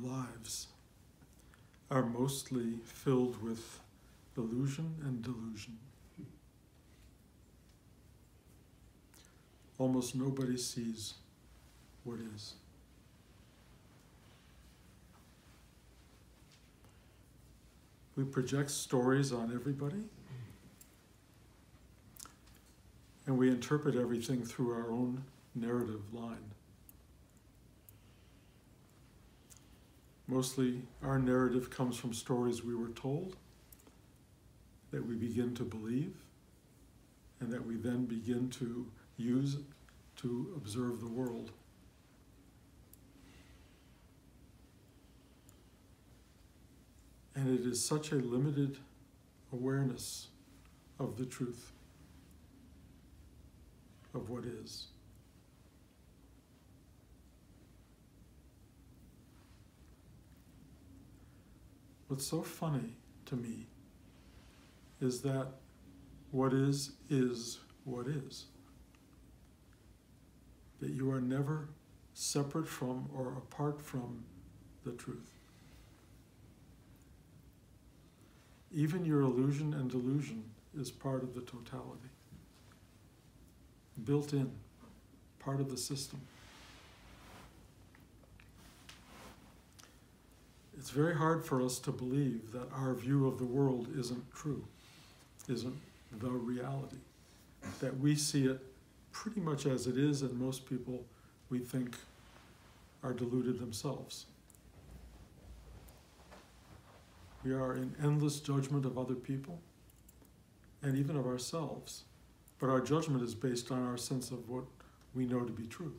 lives are mostly filled with illusion and delusion. Almost nobody sees what is. We project stories on everybody, and we interpret everything through our own narrative line. Mostly, our narrative comes from stories we were told, that we begin to believe, and that we then begin to use to observe the world. And it is such a limited awareness of the truth, of what is. What's so funny to me is that what is what is. That you are never separate from or apart from the truth. Even your illusion and delusion is part of the totality. Built in, part of the system. It's very hard for us to believe that our view of the world isn't true, isn't the reality. That we see it pretty much as it is, and most people, we think, are deluded themselves. We are in endless judgment of other people and even of ourselves. But our judgment is based on our sense of what we know to be true.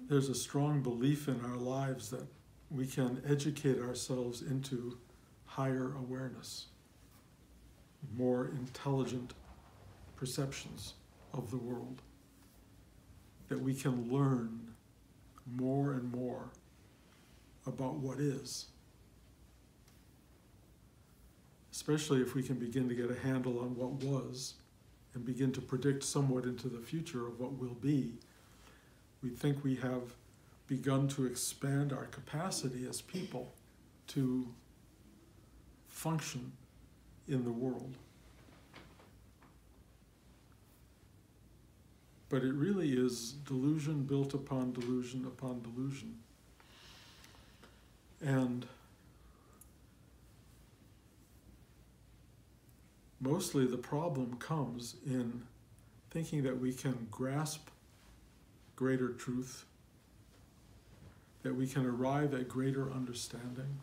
There's a strong belief in our lives that we can educate ourselves into higher awareness, more intelligent perceptions of the world, that we can learn more and more about what is, especially if we can begin to get a handle on what was and begin to predict somewhat into the future of what will be. We think we have begun to expand our capacity as people to function in the world. But it really is delusion built upon delusion upon delusion. And mostly the problem comes in thinking that we can grasp greater truth, that we can arrive at greater understanding,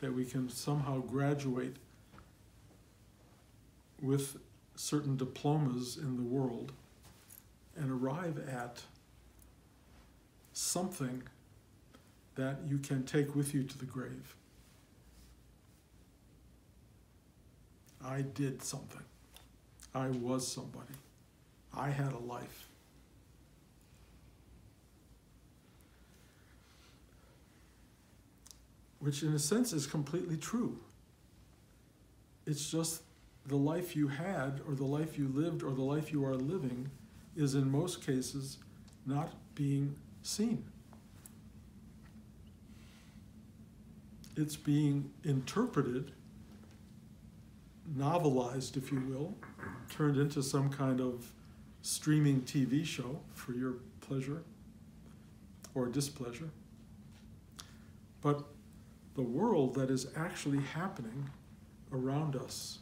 that we can somehow graduate with certain diplomas in the world and arrive at something that you can take with you to the grave. I did something. I was somebody. I had a life. Which in a sense is completely true. It's just the life you had, or the life you lived, or the life you are living is in most cases not being seen. It's being interpreted, novelized, if you will, turned into some kind of streaming TV show for your pleasure or displeasure. But the world that is actually happening around us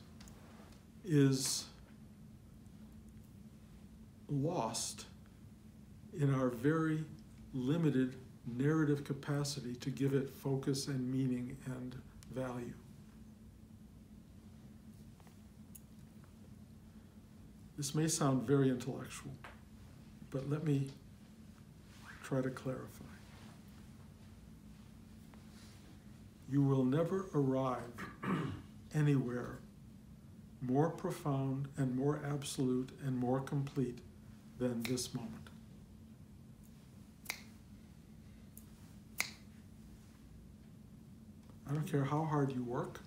is lost in our very limited narrative capacity to give it focus and meaning and value. This may sound very intellectual, but let me try to clarify. You will never arrive anywhere more profound and more absolute and more complete than this moment. I don't care how hard you work.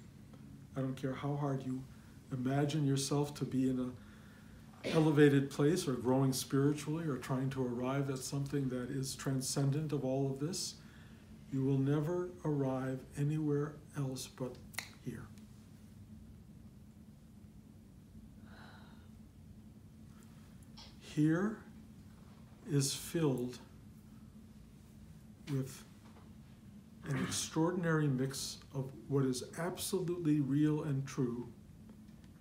I don't care how hard you imagine yourself to be in an elevated place or growing spiritually or trying to arrive at something that is transcendent of all of this. You will never arrive anywhere else but here. Here is filled with an extraordinary mix of what is absolutely real and true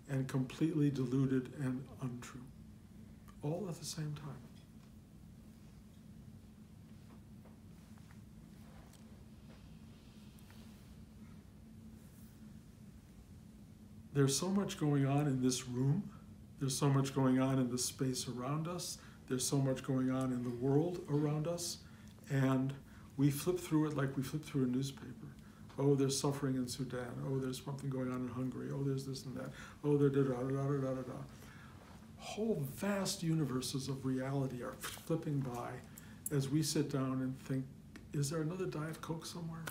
and completely deluded and untrue, all at the same time. There's so much going on in this room. There's so much going on in the space around us. There's so much going on in the world around us. And we flip through it like we flip through a newspaper. Oh, there's suffering in Sudan. Oh, there's something going on in Hungary. Oh, there's this and that. Oh, there da-da-da-da-da-da-da. Whole vast universes of reality are flipping by as we sit down and think, is there another Diet Coke somewhere?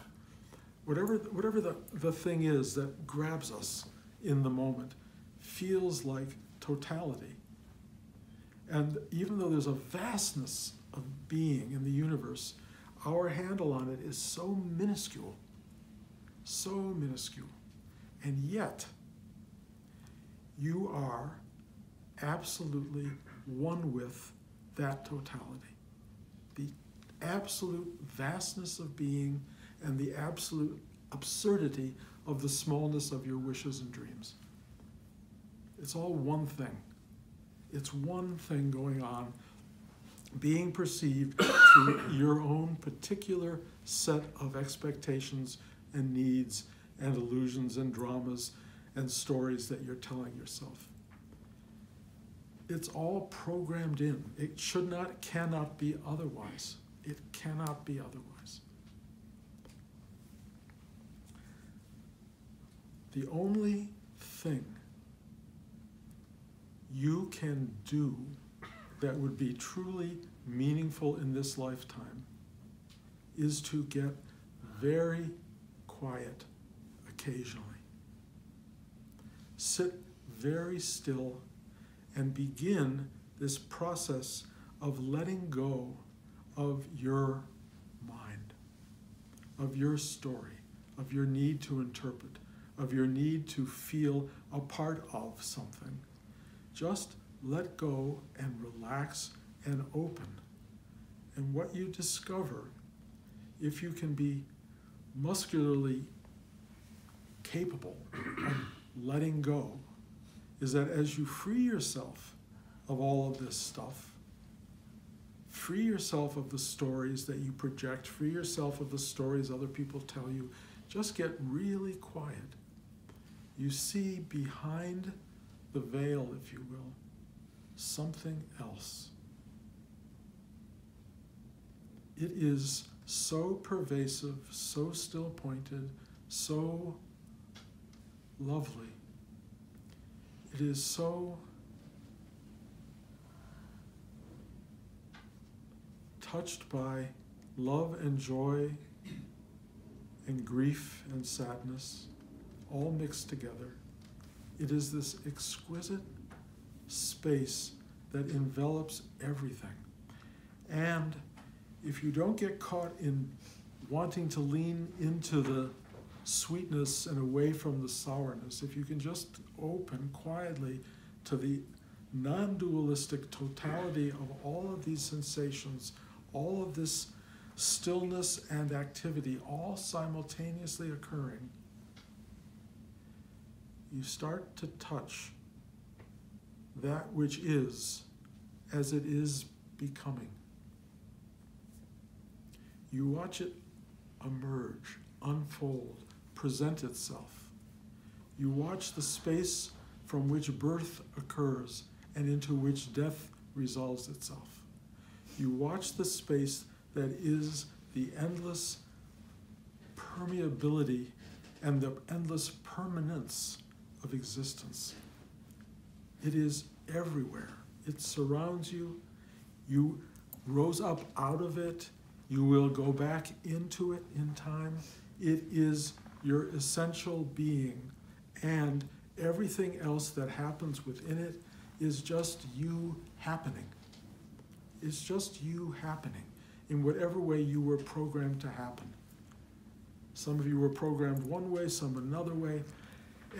Whatever the thing is that grabs us in the moment feels like totality. And even though there's a vastness of being in the universe, our handle on it is so minuscule, and yet you are absolutely one with that totality. The absolute vastness of being and the absolute absurdity of the smallness of your wishes and dreams. It's all one thing. It's one thing going on, being perceived through your own particular set of expectations and needs and illusions and dramas and stories that you're telling yourself. It's all programmed in. It cannot be otherwise. It cannot be otherwise. The only thing you can do that would be truly meaningful in this lifetime is to get very quiet occasionally. Sit very still and begin this process of letting go of your mind, of your story, of your need to interpret, of your need to feel a part of something. Just let go and relax and open. And what you discover, if you can be muscularly capable of letting go, is that as you free yourself of all of this stuff, free yourself of the stories that you project, free yourself of the stories other people tell you, just get really quiet. You see behind the veil, if you will, something else. It is so pervasive, so still pointed, so lovely. It is so touched by love and joy and grief and sadness, all mixed together. It is this exquisite space that envelops everything. And if you don't get caught in wanting to lean into the sweetness and away from the sourness, if you can just open quietly to the non-dualistic totality of all of these sensations, all of this stillness and activity, all simultaneously occurring, you start to touch that which is as it is becoming. You watch it emerge, unfold, present itself. You watch the space from which birth occurs and into which death resolves itself. You watch the space that is the endless permeability and the endless permanence of existence. It is everywhere. It surrounds you. You rose up out of it. You will go back into it in time. It is your essential being, and everything else that happens within it is just you happening. It's just you happening in whatever way you were programmed to happen. Some of you were programmed one way, some another way.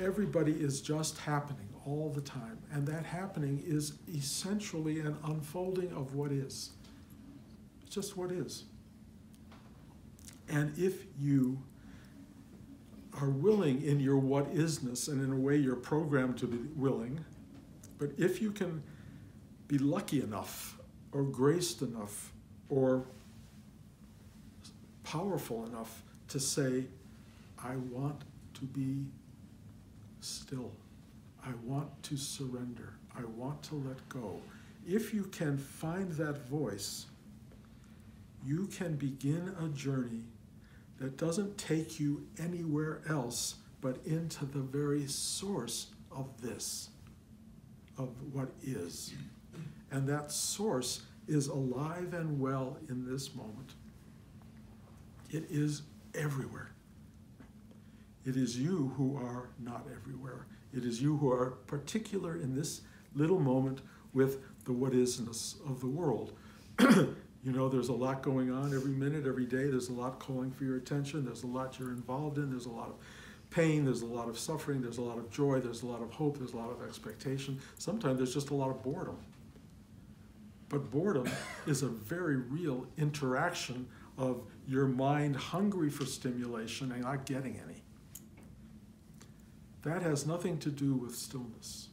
Everybody is just happening all the time. And that happening is essentially an unfolding of what is. It's just what is. And if you are willing in your what isness, and in a way you're programmed to be willing, but if you can be lucky enough or graced enough or powerful enough to say, I want to be still. I want to surrender. I want to let go. If you can find that voice, you can begin a journey that doesn't take you anywhere else but into the very source of this, of what is. And that source is alive and well in this moment. It is everywhere. It is you who are not everywhere. It is you who are particular in this little moment with the what isness of the world. You know, there's a lot going on every minute, every day. There's a lot calling for your attention. There's a lot you're involved in. There's a lot of pain. There's a lot of suffering. There's a lot of joy. There's a lot of hope. There's a lot of expectation. Sometimes there's just a lot of boredom. But boredom is a very real interaction of your mind hungry for stimulation and not getting any. That has nothing to do with stillness.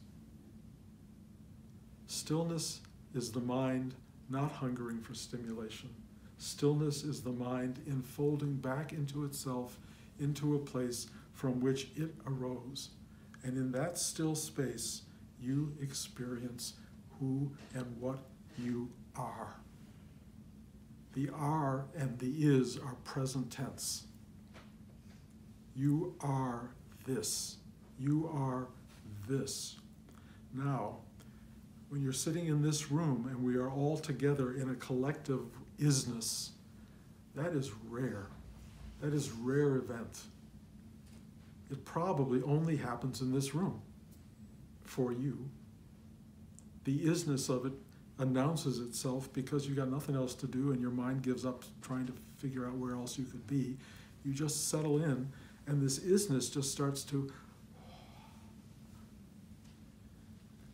Stillness is the mind not hungering for stimulation. Stillness is the mind enfolding back into itself, into a place from which it arose. And in that still space, you experience who and what you are. The are and the is are present tense. You are this. You are this. Now, when you're sitting in this room and we are all together in a collective isness, that is rare. That is a rare event. It probably only happens in this room for you. The isness of it announces itself because you got nothing else to do and your mind gives up trying to figure out where else you could be. You just settle in and this isness just starts to.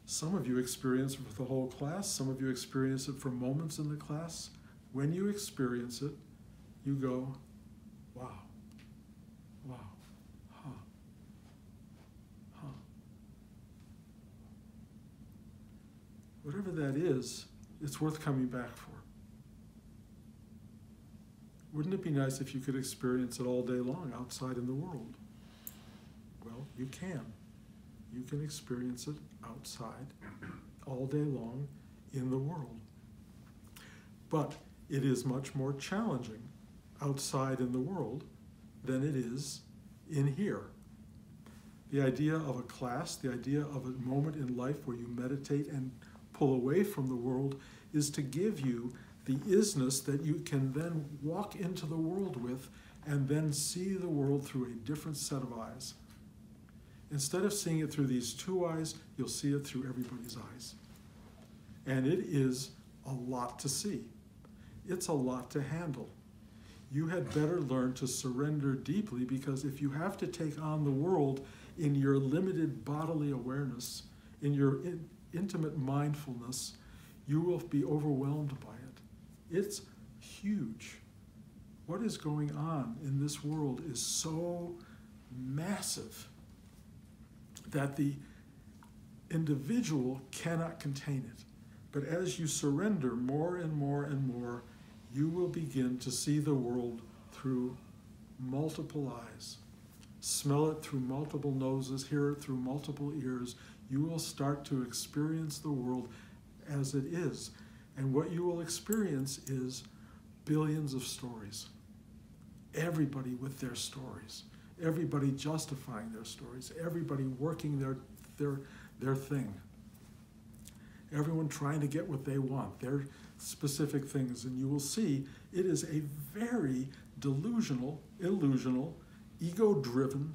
Some of you experience it for the whole class. Some of you experience it for moments in the class. When you experience it, you go, wow, wow, huh, huh. Whatever that is, it's worth coming back for. Wouldn't it be nice if you could experience it all day long outside in the world? Well, you can. You can experience it outside all day long in the world. But it is much more challenging outside in the world than it is in here. The idea of a class, the idea of a moment in life where you meditate and pull away from the world is to give you the isness that you can then walk into the world with and then see the world through a different set of eyes. Instead of seeing it through these two eyes, you'll see it through everybody's eyes. And it is a lot to see. It's a lot to handle. You had better learn to surrender deeply, because if you have to take on the world in your limited bodily awareness, in your intimate mindfulness, you will be overwhelmed by it. It's huge. What is going on in this world is so massive that the individual cannot contain it. But as you surrender more and more and more, you will begin to see the world through multiple eyes. Smell it through multiple noses, hear it through multiple ears. You will start to experience the world as it is. And what you will experience is billions of stories. Everybody with their stories. Everybody justifying their stories. Everybody working their thing. Everyone trying to get what they want, their specific things. And you will see it is a very delusional, illusional, ego-driven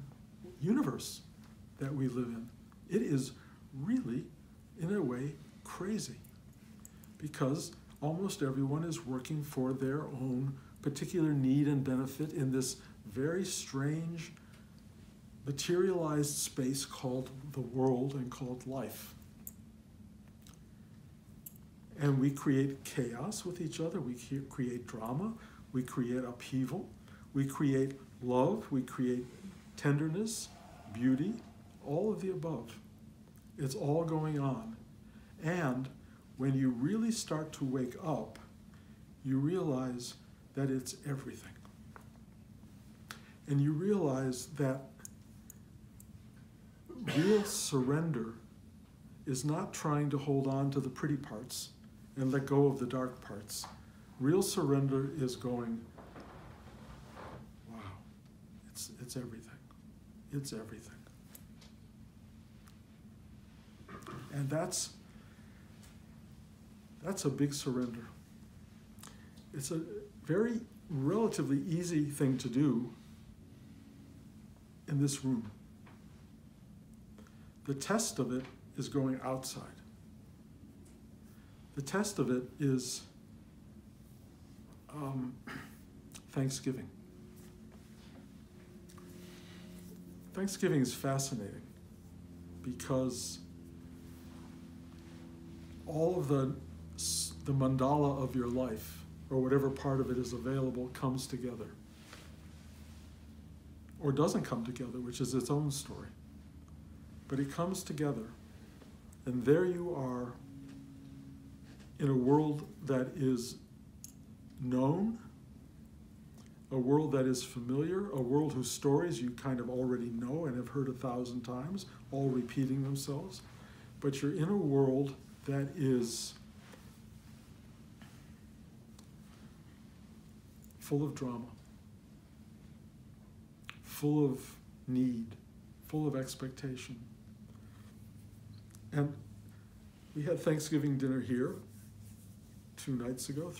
universe. that we live in. It is really, in a way, crazy, because almost everyone is working for their own particular need and benefit in this very strange, materialized space called the world and called life. And we create chaos with each other, we create drama, we create upheaval, we create love, we create tenderness, beauty, all of the above. It's all going on. And when you really start to wake up, you realize that it's everything. And you realize that real surrender is not trying to hold on to the pretty parts and let go of the dark parts. Real surrender is going, wow, it's everything. It's everything. And that's a big surrender. It's a very relatively easy thing to do in this room. The test of it is going outside. The test of it is Thanksgiving. Thanksgiving is fascinating because all of the mandala of your life, or whatever part of it is available, comes together. Or doesn't come together, which is its own story. But it comes together, and there you are in a world that is known, a world that is familiar, a world whose stories you kind of already know and have heard 1,000 times, all repeating themselves. But you're in a world that is full of drama, full of need, full of expectation. And we had Thanksgiving dinner here 3 nights ago.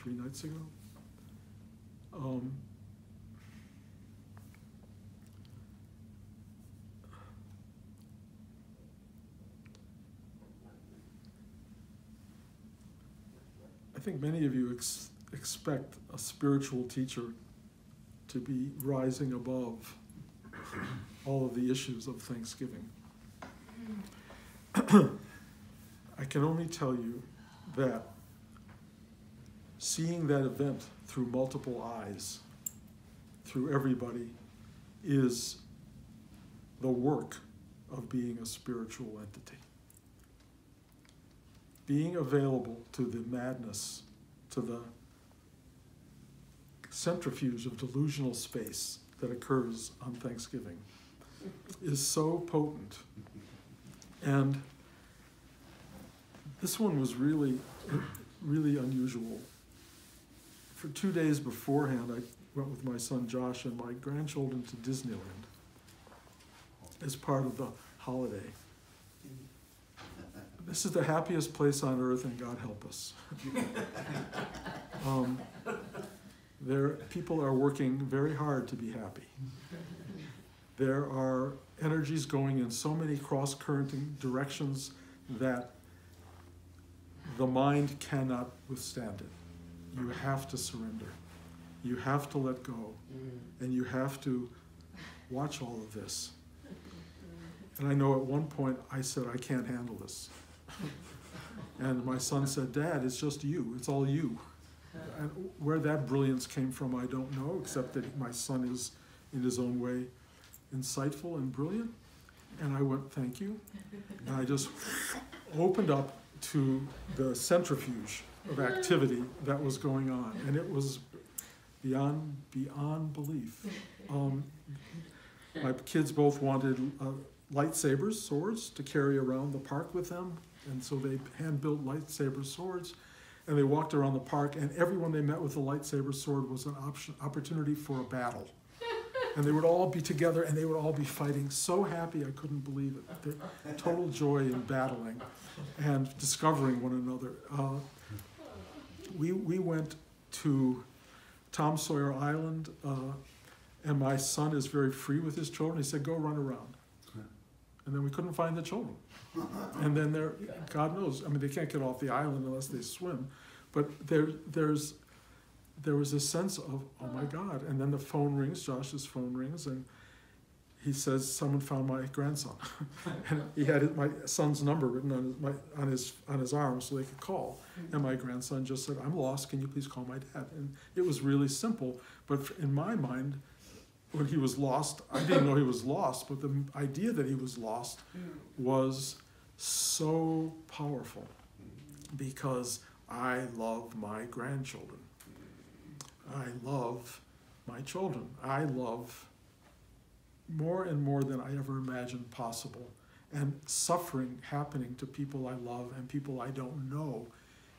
I think many of you expect a spiritual teacher to be rising above all of the issues of Thanksgiving. I can only tell you that seeing that event through multiple eyes, through everybody, is the work of being a spiritual entity. Being available to the madness, to the centrifuge of delusional space that occurs on Thanksgiving is so potent. And this one was really, really unusual. For 2 days beforehand, I went with my son Josh and my grandchildren to Disneyland as part of the holiday. This is the happiest place on earth, and God help us. People are working very hard to be happy. There are energies going in so many cross-currenting directions that the mind cannot withstand it. You have to surrender. You have to let go. And you have to watch all of this. And I know at one point I said, I can't handle this. And my son said, Dad, it's just you. It's all you. And where that brilliance came from, I don't know, except that my son is, in his own way, insightful and brilliant. And I went, thank you. And I just opened up to the centrifuge of activity that was going on. And it was beyond belief. My kids both wanted lightsabers, swords, to carry around the park with them. And so they hand-built lightsaber swords. And they walked around the park, and everyone they met with a lightsaber sword was an opportunity for a battle. And they would all be together, and they would all be fighting. So happy, I couldn't believe it. The total joy in battling and discovering one another. We went to Tom Sawyer Island, and my son is very free with his children. He said, go run around. And then we couldn't find the children. And then God knows, I mean, they can't get off the island unless they swim. But there was a sense of, oh my God. And then the phone rings, Josh's phone rings, and he says, someone found my grandson. And he had my son's number written on his arm so they could call. And my grandson just said, I'm lost, can you please call my dad? And it was really simple, but in my mind, when he was lost, I didn't know he was lost, but the idea that he was lost was so powerful because I love my grandchildren. I love my children. I love more and more than I ever imagined possible. And suffering happening to people I love and people I don't know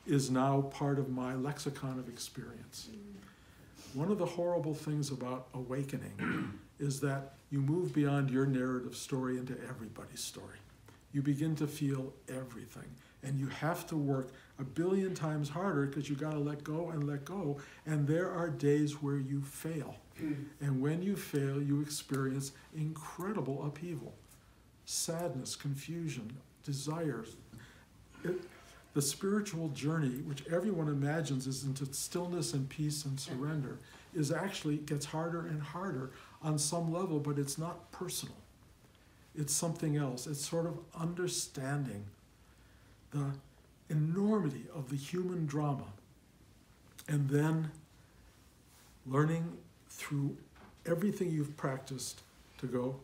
is now part of my lexicon of experience. One of the horrible things about awakening is that you move beyond your narrative story into everybody's story. You begin to feel everything. And you have to work a billion times harder because you got to let go and let go. And there are days where you fail. And when you fail, you experience incredible upheaval, sadness, confusion, desires. The spiritual journey, which everyone imagines is into stillness and peace and surrender, is actually gets harder and harder on some level, but it's not personal. It's something else. It's sort of understanding the enormity of the human drama and then learning through everything you've practiced to go,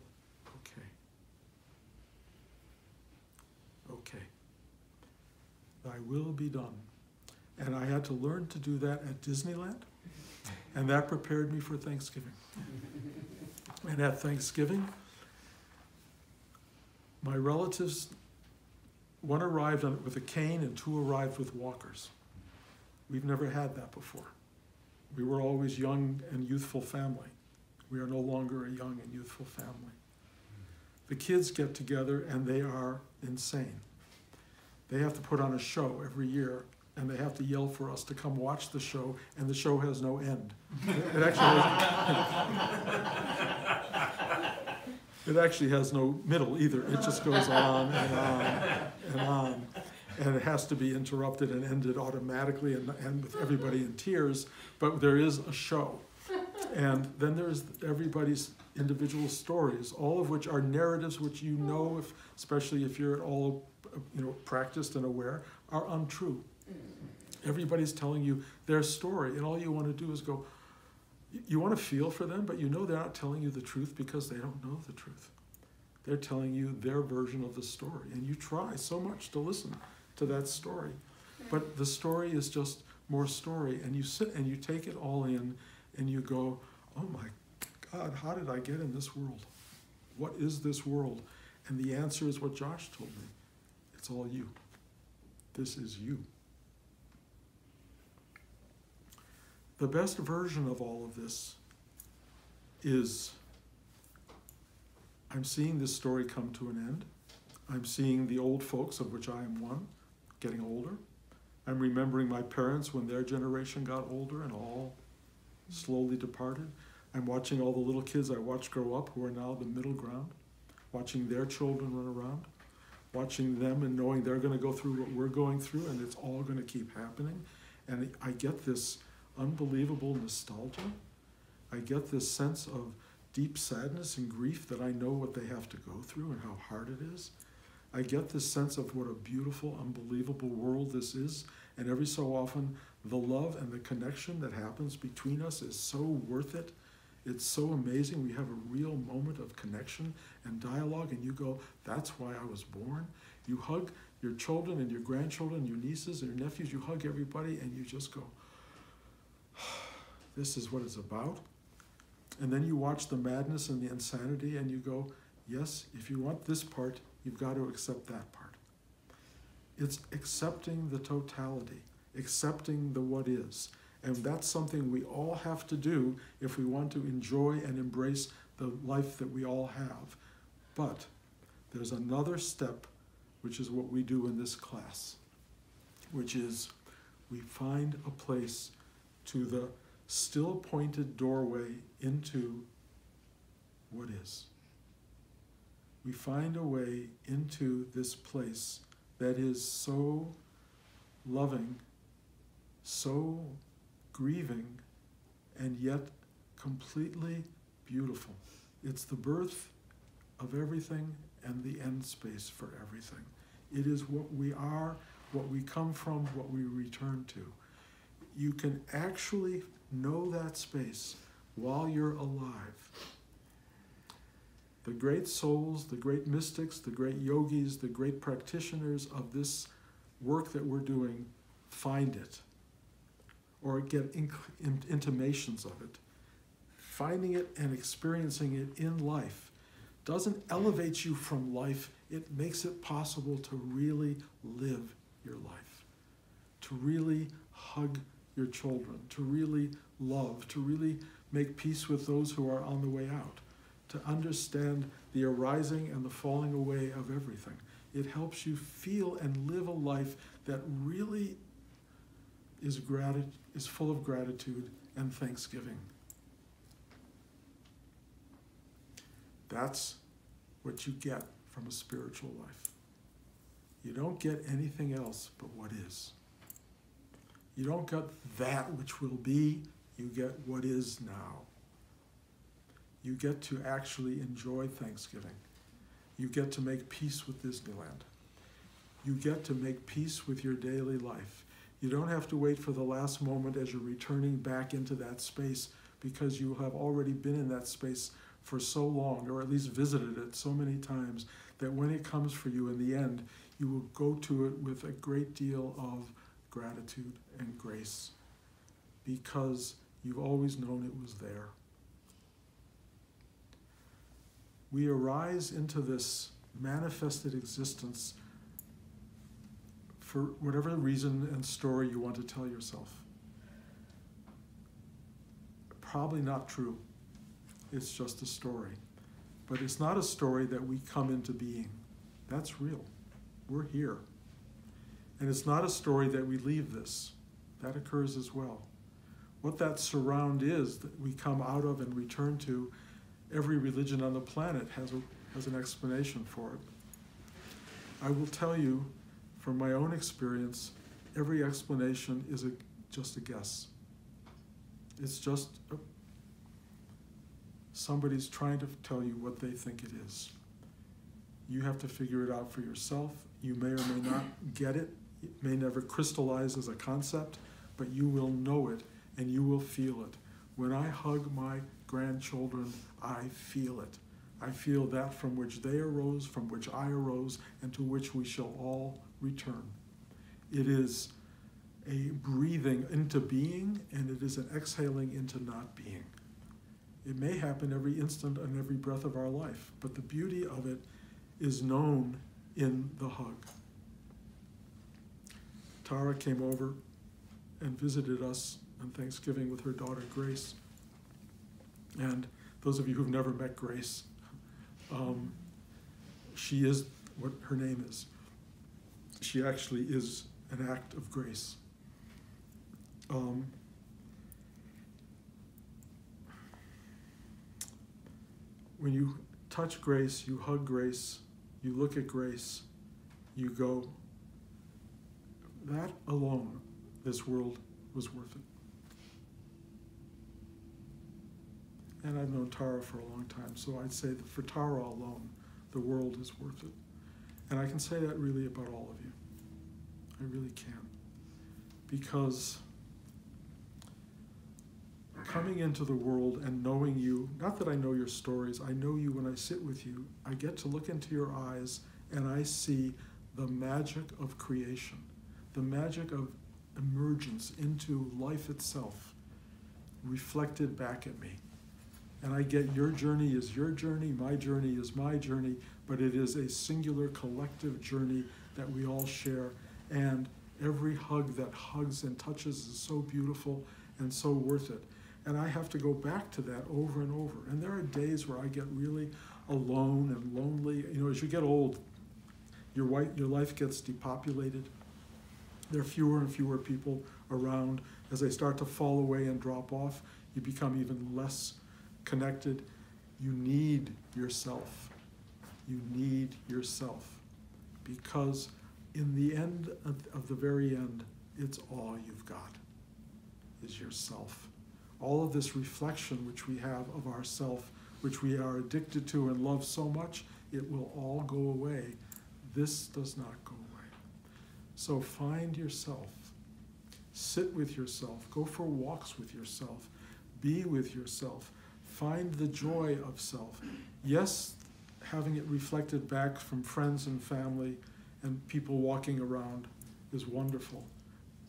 okay, thy will be done. And I had to learn to do that at Disneyland, and that prepared me for Thanksgiving. And at Thanksgiving, my relatives, one arrived with a cane and two arrived with walkers. We've never had that before. We were always young and youthful family. We are no longer a young and youthful family. The kids get together and they are insane. They have to put on a show every year and they have to yell for us to come watch the show, and the show has no end. It actually has no middle either. It just goes on and on and on. And it has to be interrupted and ended automatically and with everybody in tears, but there is a show. And then there's everybody's individual stories, all of which are narratives which you know, especially if you're at all practiced and aware, are untrue. Everybody's telling you their story, and all you want to do is go, you want to feel for them, but you know they're not telling you the truth because they don't know the truth. They're telling you their version of the story, and you try so much to listen to that story. But the story is just more story, and you sit and you take it all in, and you go, oh my God, how did I get in this world? What is this world? And the answer is what Josh told me. It's all you. This is you. The best version of all of this is I'm seeing this story come to an end. I'm seeing the old folks, of which I am one, getting older. I'm remembering my parents when their generation got older and all slowly departed. I'm watching all the little kids I watched grow up who are now the middle ground, watching their children run around, watching them and knowing they're going to go through what we're going through, and it's all going to keep happening. And I get this unbelievable nostalgia. I get this sense of deep sadness and grief that I know what they have to go through and how hard it is. I get this sense of what a beautiful, unbelievable world this is, and every so often the love and the connection that happens between us is so worth it. It's so amazing. We have a real moment of connection and dialogue, and you go, that's why I was born. You hug your children and your grandchildren, your nieces and your nephews, you hug everybody, and you just go, this is what it's about. And then you watch the madness and the insanity, and you go, yes, if you want this part, you've got to accept that part. It's accepting the totality, accepting the what is. And that's something we all have to do if we want to enjoy and embrace the life that we all have. But there's another step, which is what we do in this class, which is we find a place to the still pointed doorway into what is. we find a way into this place that is so loving, so grieving, and yet completely beautiful. It's the birth of everything and the end space for everything. It is what we are, what we come from, what we return to. You can actually know that space while you're alive. The great souls, the great mystics, the great yogis, the great practitioners of this work that we're doing find it or get intimations of it. Finding it and experiencing it in life doesn't elevate you from life. It makes it possible to really live your life, to really hug your children, to really love, to really make peace with those who are on the way out, to understand the arising and the falling away of everything. It helps you feel and live a life that really is full of gratitude and thanksgiving. That's what you get from a spiritual life. You don't get anything else but what is. You don't get that which will be, you get what is now. You get to actually enjoy Thanksgiving. You get to make peace with Disneyland. You get to make peace with your daily life. You don't have to wait for the last moment as you're returning back into that space, because you have already been in that space for so long, or at least visited it so many times, that when it comes for you in the end, you will go to it with a great deal of gratitude and grace, because you've always known it was there. We arise into this manifested existence for whatever reason and story you want to tell yourself. Probably not true. It's just a story. But it's not a story that we come into being. That's real. We're here. And it's not a story that we leave this. That occurs as well. What that surround is that we come out of and return to, every religion on the planet has an explanation for it. I will tell you, from my own experience, every explanation is just a guess. It's just somebody's trying to tell you what they think it is. You have to figure it out for yourself. You may or may not get it. It may never crystallize as a concept, but you will know it and you will feel it. When I hug my grandchildren, I feel it. I feel that from which they arose, from which I arose, and to which we shall all return. It is a breathing into being, and it is an exhaling into not being. It may happen every instant and every breath of our life, but the beauty of it is known in the hug. Tara came over and visited us on Thanksgiving with her daughter Grace. And those of you who've never met Grace, she is what her name is. She actually is an act of grace. When you touch Grace, you hug Grace, you look at Grace, you go, that alone, this world was worth it. And I've known Tara for a long time, so I'd say that for Tara alone, the world is worth it. And I can say that really about all of you. I really can. Because coming into the world and knowing you, not that I know your stories, I know you when I sit with you, I get to look into your eyes and I see the magic of creation, the magic of emergence into life itself reflected back at me. And I get your journey is your journey, my journey is my journey, but it is a singular collective journey that we all share. And every hug that hugs and touches is so beautiful and so worth it. And I have to go back to that over and over. And there are days where I get really alone and lonely. You know, as you get old, your life gets depopulated. There are fewer and fewer people around. As they start to fall away and drop off, you become even less connected. You need yourself. You need yourself. Because in the end of the very end, it's all you've got, is yourself. All of this reflection which we have of ourself, which we are addicted to and love so much, it will all go away. This does not go away. So find yourself. Sit with yourself. Go for walks with yourself. Be with yourself. Find the joy of self. Yes, having it reflected back from friends and family and people walking around is wonderful.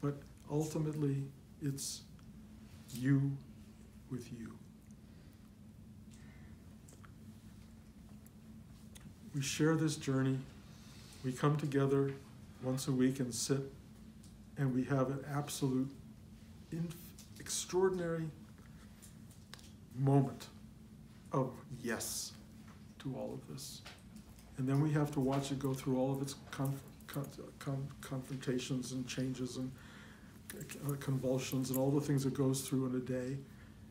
But ultimately, it's you with you. We share this journey. We come together once a week and sit, and we have an absolute, extraordinary moment of yes to all of this. And then we have to watch it go through all of its confrontations and changes and convulsions and all the things it goes through in a day.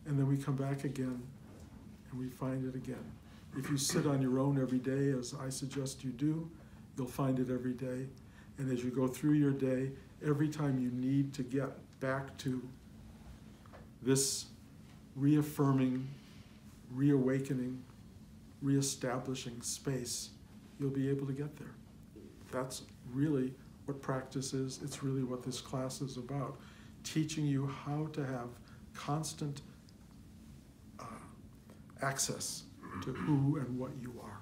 And then we come back again and we find it again. If you sit on your own every day, as I suggest you do, you'll find it every day. And as you go through your day, every time you need to get back to this reaffirming, reawakening, reestablishing space, you'll be able to get there. That's really what practice is. It's really what this class is about, teaching you how to have constant access to who and what you are.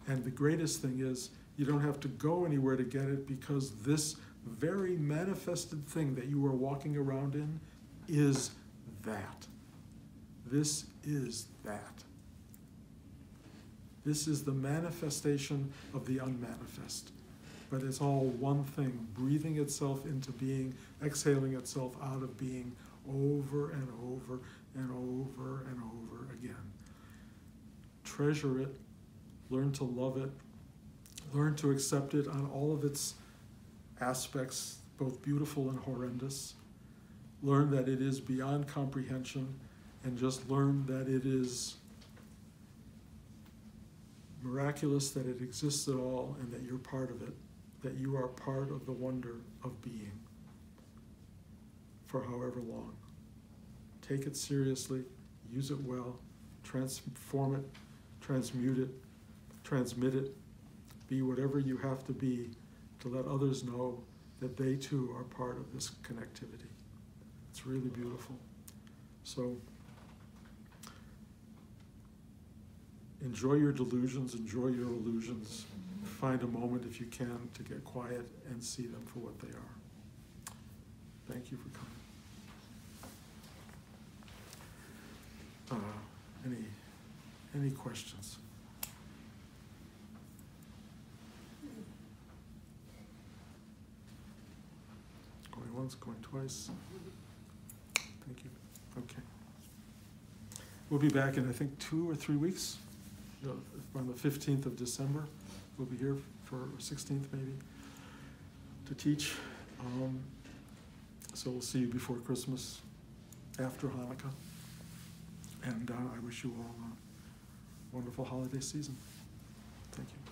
And the greatest thing is you don't have to go anywhere to get it, because this very manifested thing that you are walking around in is that. This is that. This is the manifestation of the unmanifest. But it's all one thing, breathing itself into being, exhaling itself out of being over and over and over and over again. Treasure it, learn to love it, learn to accept it on all of its aspects, both beautiful and horrendous. Learn that it is beyond comprehension, and just learn that it is miraculous that it exists at all and that you're part of it, that you are part of the wonder of being for however long. Take it seriously, use it well, transform it, transmute it, transmit it, be whatever you have to be to let others know that they too are part of this connectivity. It's really beautiful. So enjoy your delusions, enjoy your illusions. Find a moment, if you can, to get quiet and see them for what they are. Thank you for coming. Any questions? Going once, going twice. Thank you. Okay. We'll be back in, I think, 2 or 3 weeks. On the 15th of December. We'll be here for 16th maybe to teach. So we'll see you before Christmas, after Hanukkah. And I wish you all a wonderful holiday season. Thank you.